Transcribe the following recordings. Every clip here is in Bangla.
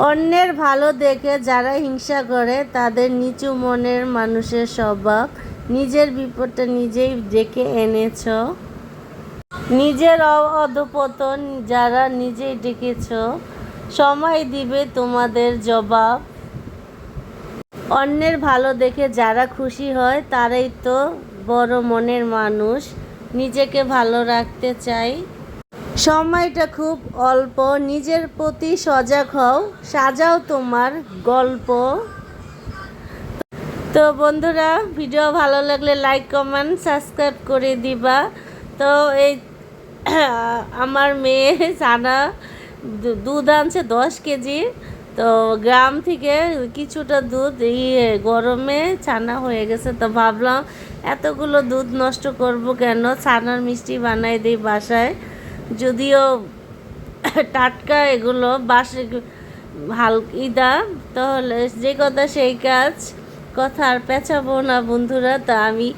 অন্যের ভালো দেখে যারা হিংসা করে তাদের নিচু মনের মানুষের স্বভাব। নিজের বিপদটা নিজেই ডেকে এনেছ। নিজের অধঃপতন যারা নিজেই ডেকেছ, সময় দিবে তোমাদের জবাব। অন্যের ভালো দেখে যারা খুশি হয় তারাই তো বড় মনের মানুষ, নিজেকে ভালো রাখতে চাই। সময়টা খুব অল্প, নিজের প্রতি সজাগ হও, সাজাও তোমার গল্প। তো বন্ধুরা, ভিডিও ভালো লাগলে লাইক কমেন্ট সাবস্ক্রাইব করে দিবা। তো এই আমার মেয়ে ছানা দুধ আনছে 10 কেজি। তো গ্রাম থেকে কিছুটা দুধ গরমে ছানা হয়ে গেছে, তো ভাবলাম এতগুলো দুধ নষ্ট করব কেন, ছানার মিষ্টি বানাই দিই বাসায়। যদিও টাটকা এগুলো হালকা তাহলে যে কথা সেই কাজ, কথা আর পেঁচাবো না বন্ধুরা। তা আমি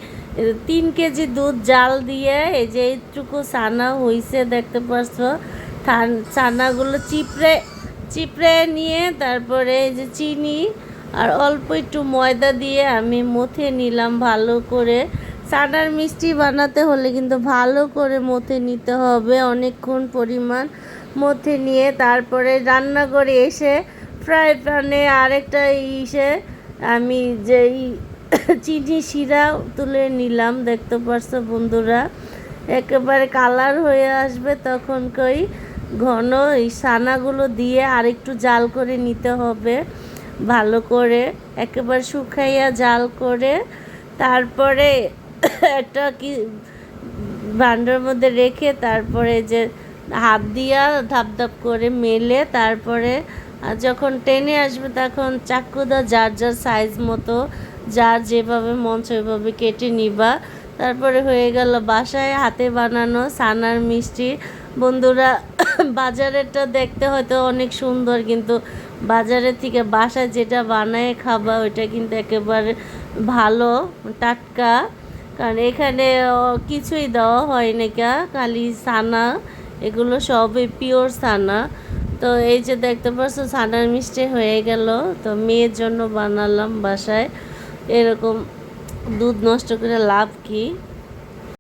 3 কেজি দুধ জাল দিয়ে এই যে এইটুকু ছানা হয়েছে দেখতে পাচ্ছ। ছানাগুলো চিপড়ে নিয়ে তারপরে এই যে চিনি আর অল্প একটু ময়দা দিয়ে আমি মথে নিলাম ভালো করে। ছানার মিষ্টি বানাতে হলে কিন্তু ভালো করে মথে নিতে হবে, অনেকক্ষণ পরিমাণ মথে নিয়ে তারপরে রান্নাঘরে এসে ফ্রাই প্যানে আরেকটা আমি যেই চিনি শিরা তুলে নিলাম দেখতে পারছো বন্ধুরা। একেবারে কালার হয়ে আসবে তখন ঘন এই ছানাগুলো দিয়ে আরেকটু জাল করে নিতে হবে ভালো করে, একেবারে শুকাইয়া জাল করে। তারপরে একটা ভান্ডার মধ্যে রেখে তারপরে যে হাত দিয়া ধাপ ধাপ করে মেলে তারপরে যখন টেনে আসবে তখন চাকুদা যার যার সাইজ মতো যার যেভাবে মন ওইভাবে কেটে নিবা। তারপরে হয়ে গেল বাসায় হাতে বানানো ছানার মিষ্টি। বন্ধুরা, বাজারেরটা দেখতে হয়তো অনেক সুন্দর, কিন্তু বাজারের থেকে বাসায় যেটা বানায় খাবা ওইটা কিন্তু একেবারে ভালো টাটকা। কারণ এখানে কিছুই দেওয়া হয় না, খালি ছানা, এগুলো সবই পিওর ছানা। তো এই যে দেখতে পাচ্ছ ছানার মিষ্টি হয়ে গেল। তো মেয়ের জন্য বানালাম বাসায়, এরকম দুধ নষ্ট করে লাভ কি।